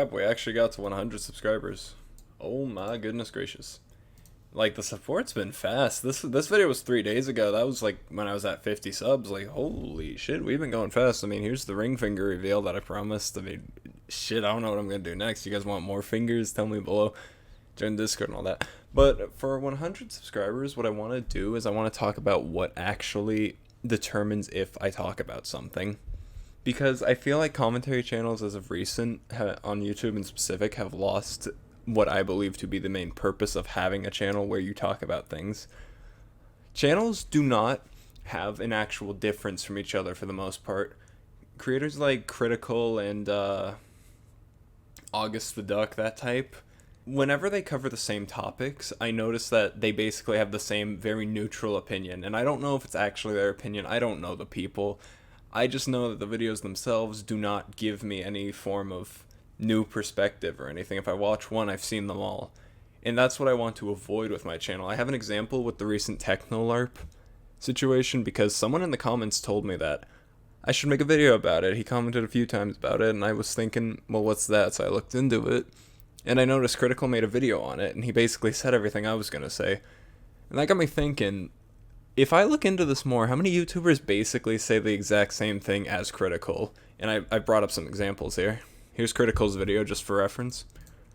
crap, we actually got to 100 subscribers. Oh my goodness gracious. Like, the support's been fast. This video was 3 days ago. That was like when I was at 50 subs. Like, holy shit, we've been going fast. I mean, here's the ring finger reveal that I promised. I mean, shit, I don't know what I'm gonna do next. You guys want more fingers? Tell me below. Join Discord and all that. But for 100 subscribers, what I want to do is I want to talk about what actually determines if I talk about something. Because I feel like commentary channels as of recent, on YouTube in specific, have lost what I believe to be the main purpose of having a channel where you talk about things. Channels do not have an actual difference from each other for the most part. Creators like Critical and August the Duck, that type, whenever they cover the same topics, I notice that they basically have the same very neutral opinion. And I don't know if it's actually their opinion. I don't know the people. I just know that the videos themselves do not give me any form of new perspective or anything. If I watch one, I've seen them all. And that's what I want to avoid with my channel. I have an example with the recent TechnoLARP situation because someone in the comments told me that I should make a video about it. He commented a few times about it and I was thinking, well, what's that? So I looked into it and I noticed Critical made a video on it and he basically said everything I was going to say. And that got me thinking, if I look into this more, how many YouTubers basically say the exact same thing as Critical? And I brought up some examples here. Here's Critical's video just for reference.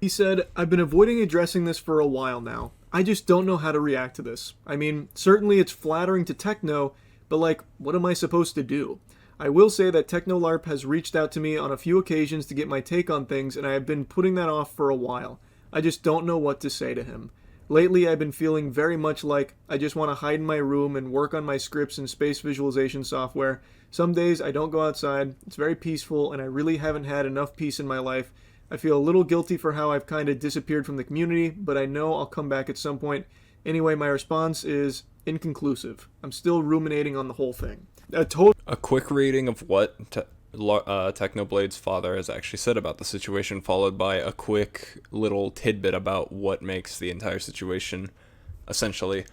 He said, I've been avoiding addressing this for a while now. I just don't know how to react to this. I mean, certainly it's flattering to Techno, but like, what am I supposed to do? I will say that TechnoLARP has reached out to me on a few occasions to get my take on things, and I have been putting that off for a while. I just don't know what to say to him. Lately, I've been feeling very much like I just want to hide in my room and work on my scripts and space visualization software. Some days I don't go outside, it's very peaceful, and I really haven't had enough peace in my life. I feel a little guilty for how I've kind of disappeared from the community, but I know I'll come back at some point. Anyway, my response is inconclusive. I'm still ruminating on the whole thing. A quick reading of what Technoblade's father has actually said about the situation, followed by a quick little tidbit about what makes the entire situation essentially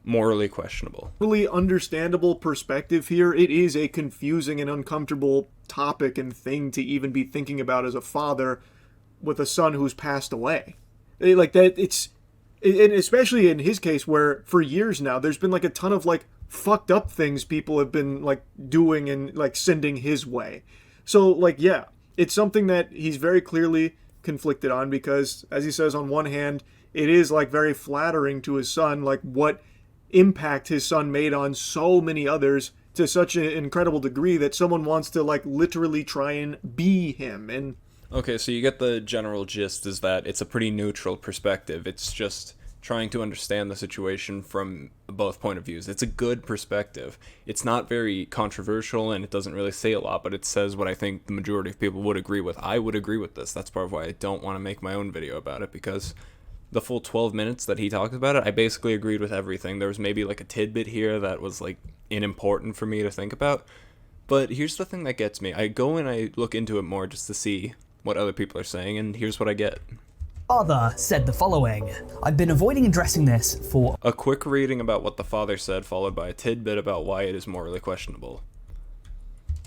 morally questionable. Really understandable perspective here. It is a confusing and uncomfortable topic and thing to even be thinking about as a father with a son who's passed away. Like that, and especially in his case where for years now there's been like a ton of like fucked up things people have been like doing and like sending his way. So like, yeah, it's something that he's very clearly conflicted on because, as he says, on one hand, it is like very flattering to his son, like what impact his son made on so many others to such an incredible degree that someone wants to like literally try and be him. And okay, so you get the general gist is that it's a pretty neutral perspective. It's just trying to understand the situation from both point of views. It's a good perspective. It's not very controversial and it doesn't really say a lot, but it says what I think the majority of people would agree with. I would agree with this. That's part of why I don't want to make my own video about it, because the full 12 minutes that he talked about it, I basically agreed with everything. There was maybe like a tidbit here that was like unimportant for me to think about. But here's the thing that gets me. I go and I look into it more just to see what other people are saying, and here's what I get. Father said the following: I've been avoiding addressing this for... A quick reading about what the father said, followed by a tidbit about why it is morally questionable.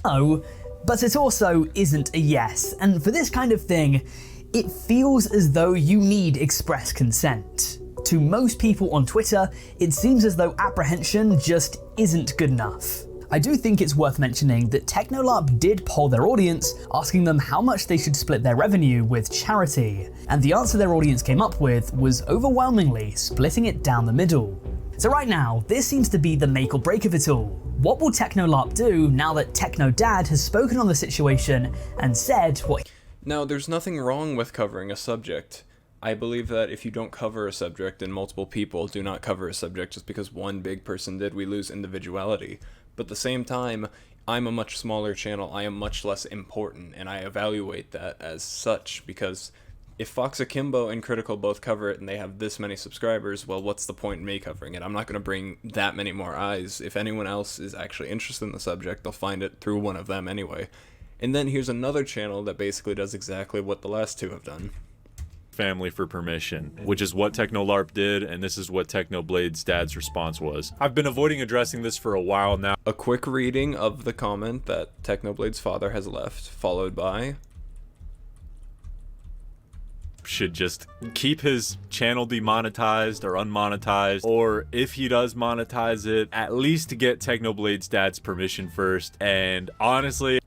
No, but it also isn't a yes, and for this kind of thing, it feels as though you need express consent. To most people on Twitter, it seems as though apprehension just isn't good enough. I do think it's worth mentioning that TechnoLARP did poll their audience, asking them how much they should split their revenue with charity, and the answer their audience came up with was overwhelmingly splitting it down the middle. So right now, this seems to be the make or break of it all. What will TechnoLARP do now that TechnoDad has spoken on the situation and said what... Now, there's nothing wrong with covering a subject. I believe that if you don't cover a subject and multiple people do not cover a subject just because one big person did, we lose individuality. But at the same time, I'm a much smaller channel, I am much less important, and I evaluate that as such, because if Fox Akimbo and Critical both cover it and they have this many subscribers, well, what's the point in me covering it? I'm not going to bring that many more eyes. If anyone else is actually interested in the subject, they'll find it through one of them anyway. And then here's another channel that basically does exactly what the last two have done. Family for permission, which is what TechnoLARP did, and this is what Technoblade's dad's response was. I've been avoiding addressing this for a while now. A quick reading of the comment that Technoblade's father has left, followed by should just keep his channel demonetized or unmonetized, or if he does monetize it, at least get Technoblade's dad's permission first. And honestly,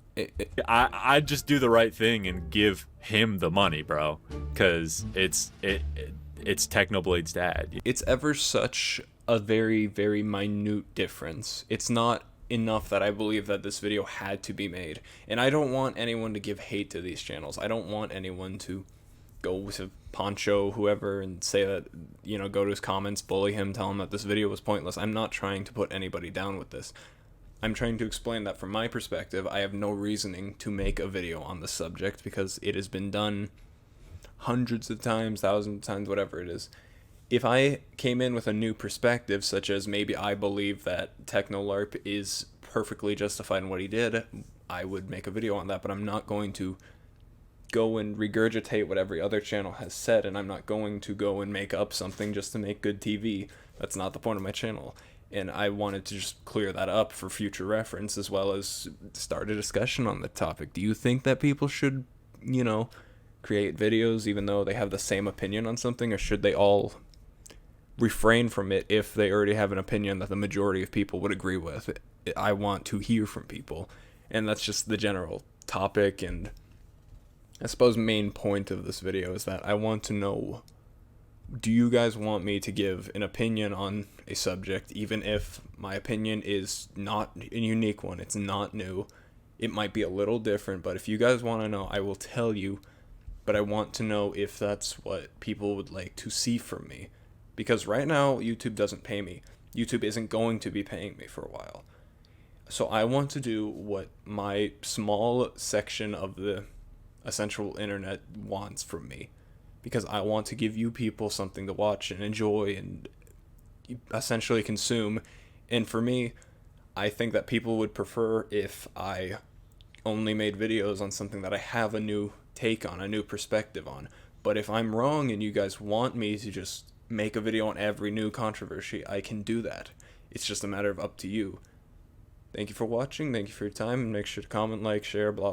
I'd just do the right thing and give him the money, bro, because it's Technoblade's dad. It's ever such a very, very minute difference. It's not enough that I believe that this video had to be made. And I don't want anyone to give hate to these channels. I don't want anyone to go to Poncho, whoever, and say that, you know, go to his comments, bully him, tell him that this video was pointless. I'm not trying to put anybody down with this. I'm trying to explain that from my perspective, I have no reasoning to make a video on the subject because it has been done hundreds of times, thousands of times, whatever it is. If I came in with a new perspective, such as maybe I believe that TechnoLARP is perfectly justified in what he did, I would make a video on that, but I'm not going to go and regurgitate what every other channel has said, and I'm not going to go and make up something just to make good TV. That's not the point of my channel. And I wanted to just clear that up for future reference, as well as start a discussion on the topic. Do you think that people should, you know, create videos even though they have the same opinion on something, or should they all refrain from it if they already have an opinion that the majority of people would agree with? I want to hear from people, and that's just the general topic. And I suppose main point of this video is that I want to know, do you guys want me to give an opinion on a subject, even if my opinion is not a unique one, it's not new, it might be a little different, but if you guys want to know, I will tell you. But I want to know if that's what people would like to see from me. Because right now, YouTube doesn't pay me. YouTube isn't going to be paying me for a while. So I want to do what my small section of the essential internet wants from me. Because I want to give you people something to watch and enjoy and essentially consume. And for me, I think that people would prefer if I only made videos on something that I have a new take on, a new perspective on. But if I'm wrong and you guys want me to just make a video on every new controversy, I can do that. It's just a matter of up to you. Thank you for watching. Thank you for your time. Make sure to comment, like, share, blah, blah.